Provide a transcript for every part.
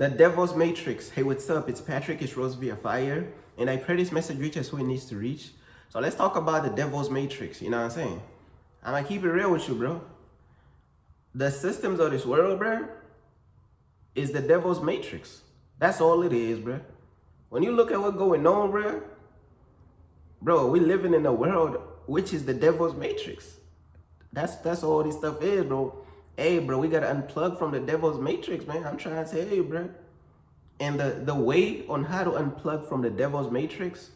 The Devil's Matrix. Hey, what's up? It's Patrick. It's Rose via Fire. And I pray this message reaches who it needs to reach. So let's talk about the Devil's Matrix. You know what I'm saying? I'm going to keep it real with you, bro. The systems of this world, bro, is the Devil's Matrix. That's all it is, bro. When you look at what's going on, bro, we living in a world which is the Devil's Matrix. That's all this stuff is, bro. Hey, bro, we got to unplug from the Devil's Matrix, man. I'm trying to tell you, bro. And the way on how to unplug from the Devil's Matrix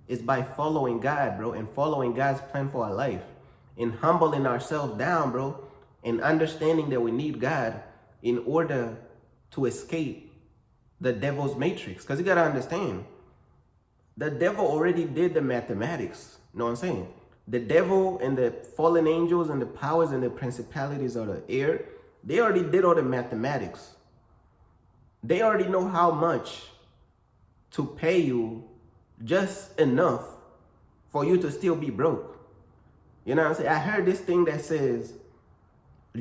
is by following God, bro, and following God's plan for our life, and humbling ourselves down, bro, and understanding that we need God in order to escape the Devil's Matrix. Because you got to understand, the devil already did the mathematics. You know what I'm saying? The devil and the fallen angels and the powers and the principalities of the air, they already did all the mathematics. They already know how much to pay you just enough for you to still be broke. You know what I'm saying? I heard this thing that says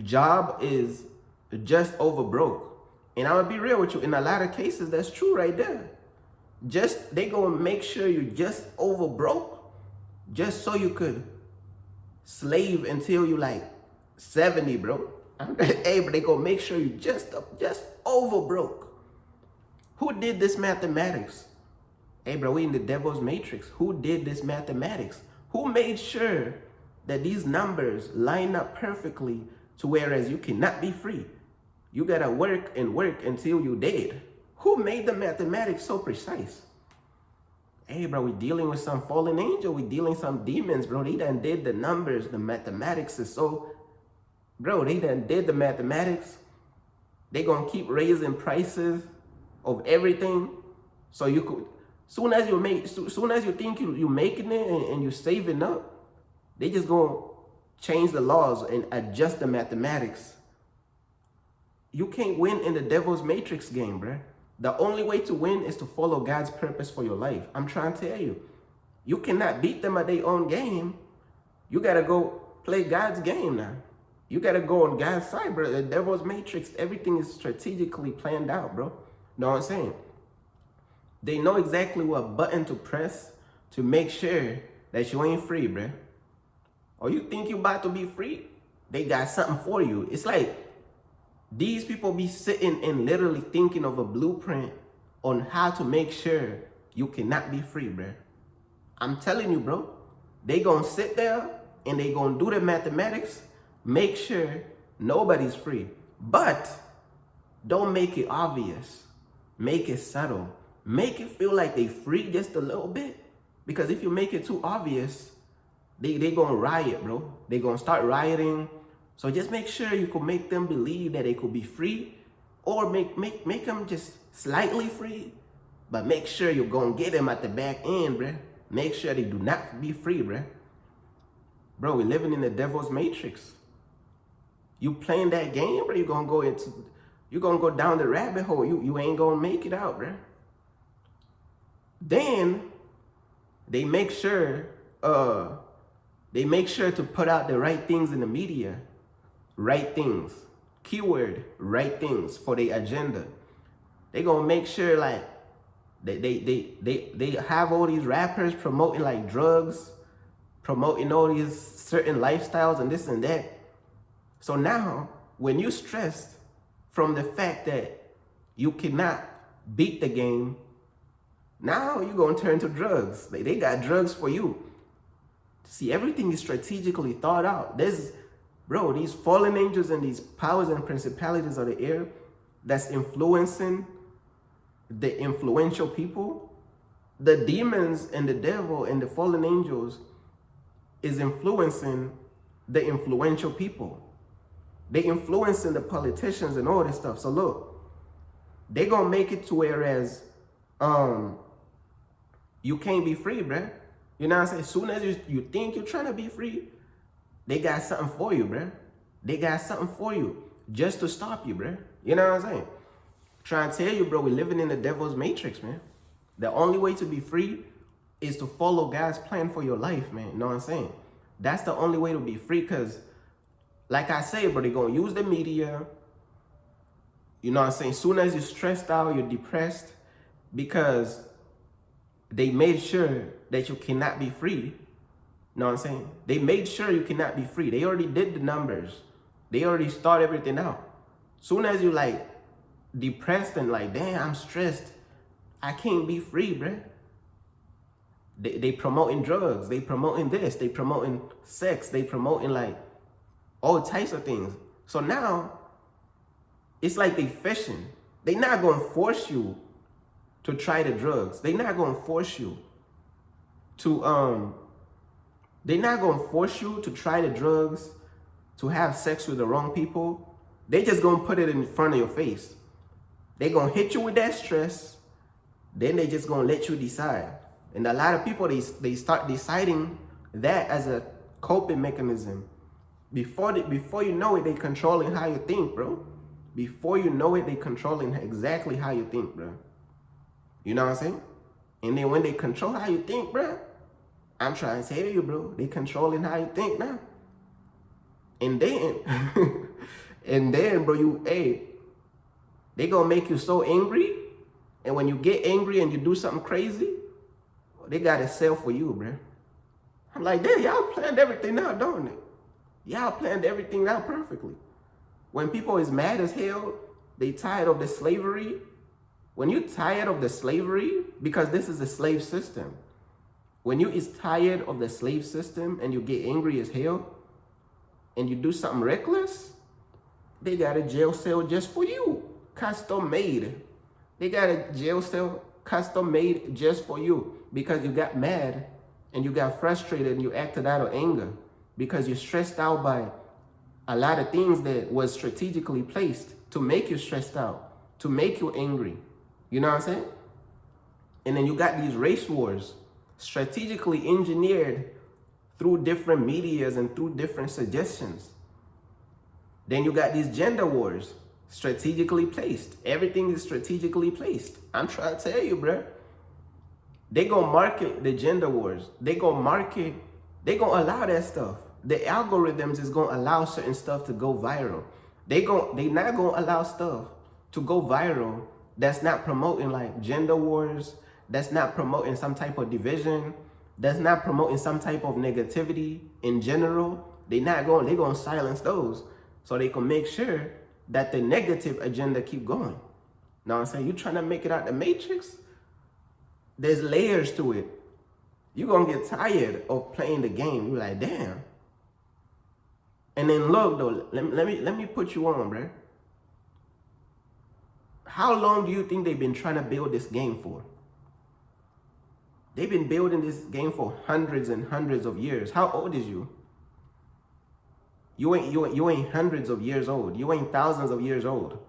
job is just over broke. And I'm gonna be real with you, in a lot of cases, that's true right there. They gonna make sure you just over broke just so you could slave until you like 70, bro. Hey, but they gonna make sure you just over broke. Who did this mathematics? Hey, bro, we in the Devil's Matrix. Who did this mathematics? Who made sure that these numbers line up perfectly to whereas you cannot be free? You gotta work and work until you dead. Who made the mathematics so precise? Hey, bro, we dealing with some fallen angel. We dealing with some demons, bro. They done did the numbers. The mathematics is so... Bro, they done did the mathematics. They gonna keep raising prices of everything. So you could... Soon as you think you making it and you saving up, they just gonna change the laws and adjust the mathematics. You can't win in the Devil's Matrix game, bro. The only way to win is to follow God's purpose for your life. I'm trying to tell you. You cannot beat them at their own game. You got to go play God's game now. You got to go on God's side, bro. The Devil's Matrix, everything is strategically planned out, bro. Know what I'm saying? They know exactly what button to press to make sure that you ain't free, bro. Or you think you about to be free, they got something for you. It's like, these people be sitting and literally thinking of a blueprint on how to make sure you cannot be free, bro. I'm telling you, bro. They gonna sit there and they gonna do the mathematics, make sure nobody's free. But don't make it obvious. Make it subtle. Make it feel like they free just a little bit. Because if you make it too obvious, they gonna riot, bro. They gonna start rioting. So just make sure you could make them believe that they could be free, or make them just slightly free, but make sure you're going to get them at the back end, bruh. Make sure they do not be free, bruh. Bro, we're living in the Devil's Matrix. You playing that game, bro, you're going to go down the rabbit hole. You ain't going to make it out, bruh. Then they make sure to put out the right things in the media. Right things. Keyword, right things for their agenda. They gonna make sure like they have all these rappers promoting like drugs, promoting all these certain lifestyles and this and that. So now when you stressed from the fact that you cannot beat the game, now you're gonna turn to drugs. They got drugs for you. See, everything is strategically thought out. Bro, these fallen angels and these powers and principalities of the air that's influencing the influential people, the demons and the devil and the fallen angels is influencing the influential people. They influencing the politicians and all this stuff. So look, they gonna make it to whereas you can't be free, bruh. You know what I'm saying? As soon as you think you're trying to be free, they got something for you, bruh. They got something for you just to stop you, bruh. You know what I'm saying? Trying to tell you, bro, we're living in the Devil's Matrix, man. The only way to be free is to follow God's plan for your life, man. You know what I'm saying? That's the only way to be free because, like I say, bro, they're going to use the media. You know what I'm saying? Soon as you're stressed out, you're depressed because they made sure that you cannot be free. You know what I'm saying? They made sure you cannot be free. They already did the numbers. They already start everything out. Soon as you like depressed and like, damn, I'm stressed, I can't be free, bruh. They promoting drugs. They promoting this. They promoting sex. They promoting like all types of things. So now it's like they fishing. They not gonna force you to try the drugs. They not gonna force you to they not gonna force you to try the drugs, to have sex with the wrong people. They just gonna put it in front of your face. They gonna hit you with that stress, then they just gonna let you decide. And a lot of people, they start deciding that as a coping mechanism. Before you know it, they controlling how you think, bro. Before you know it, they controlling exactly how you think, bro. You know what I'm saying? And then when they control how you think, bro, I'm trying to tell you, bro, they controlling how you think now. And then, bro, they gonna make you so angry. And when you get angry and you do something crazy, they got a sell for you, bro. I'm like, damn, y'all planned everything out, don't it? Y'all planned everything out perfectly. When people is mad as hell, they tired of the slavery. When you tired of the slavery, because this is a slave system. When you is tired of the slave system and you get angry as hell and you do something reckless, they got a jail cell just for you, custom made. They got a jail cell custom made just for you because you got mad and you got frustrated and you acted out of anger because you're stressed out by a lot of things that was strategically placed to make you stressed out, to make you angry. You know what I'm saying? And then you got these race wars strategically engineered through different medias and through different suggestions. Then you got these gender wars strategically placed. Everything is strategically placed. I'm trying to tell you, bro. They gonna market the gender wars. They gonna allow that stuff. The algorithms is gonna allow certain stuff to go viral. They not gonna allow stuff to go viral that's not promoting like gender wars, that's not promoting some type of division, that's not promoting some type of negativity in general. They gonna silence those so they can make sure that the negative agenda keep going. Know what I'm saying? You trying to make it out the matrix? There's layers to it. You're gonna get tired of playing the game. You're like, damn. And then look though, let me put you on, bro. How long do you think they've been trying to build this game for? They've been building this game for hundreds and hundreds of years. How old is you? You ain't hundreds of years old. You ain't thousands of years old.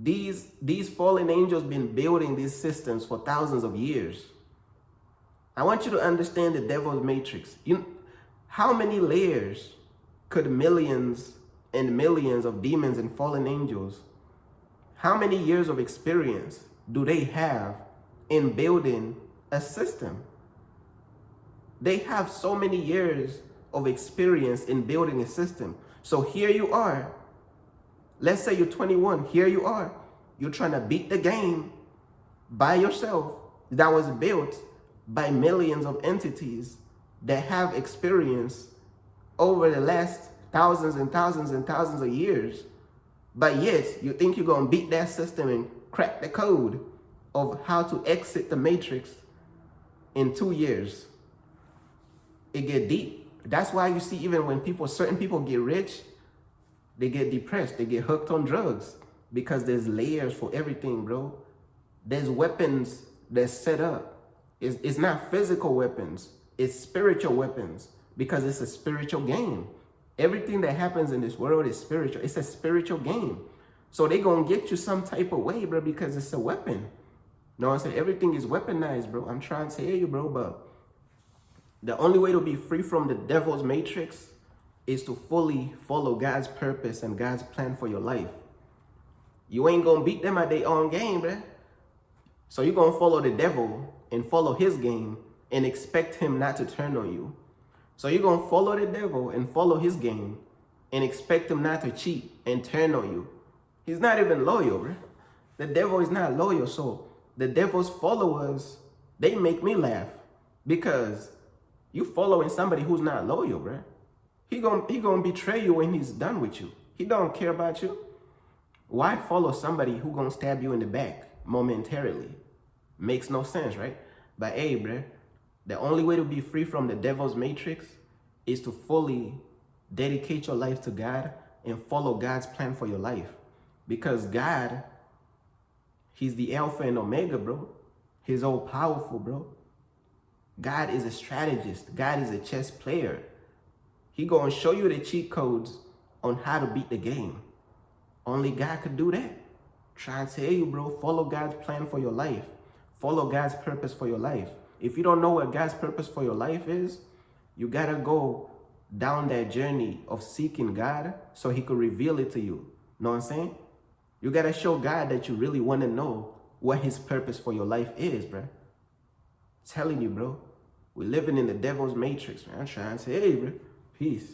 These fallen angels been building these systems for thousands of years. I want you to understand the devil's matrix. How many layers could millions and millions of demons and fallen angels, how many years of experience do they have in building a system? They have so many years of experience in building a system. So here you are. Let's say you're 21. Here you are. You're trying to beat the game by yourself that was built by millions of entities that have experience over the last thousands and thousands and thousands of years. But yet, you think you're going to beat that system and crack the code of how to exit the matrix in 2 years. It get deep. That's why you see even when certain people get rich, they get depressed, they get hooked on drugs because there's layers for everything, bro. There's weapons that's set up. It's not physical weapons, it's spiritual weapons because it's a spiritual game. Everything that happens in this world is spiritual. It's a spiritual game. So they gonna get you some type of way, bro, because it's a weapon. No, I say everything is weaponized, bro. I'm trying to tell you, bro, but the only way to be free from the devil's matrix is to fully follow God's purpose and God's plan for your life. You ain't gonna beat them at their own game, bro. So you're gonna follow the devil and follow his game and expect him not to turn on you. So you're going to follow the devil and follow his game and expect him not to cheat and turn on you. He's not even loyal, bro. The devil is not loyal. So the devil's followers, they make me laugh because you following somebody who's not loyal, bro. He gonna betray you when he's done with you. He don't care about you. Why follow somebody who gonna stab you in the back momentarily? Makes no sense, right? But hey, bro, the only way to be free from the devil's matrix is to fully dedicate your life to God and follow God's plan for your life. Because God, he's the Alpha and Omega, bro. He's all powerful, bro. God is a strategist. God is a chess player. He gonna show you the cheat codes on how to beat the game. Only God could do that. Trying to tell you, bro, follow God's plan for your life. Follow God's purpose for your life. If you don't know what God's purpose for your life is, you gotta go down that journey of seeking God so he could reveal it to you. Know what I'm saying? You gotta show God that you really want to know what his purpose for your life is, bro. Telling you, bro, we're living in the devil's matrix, man. I'm trying to say, hey, bro, peace.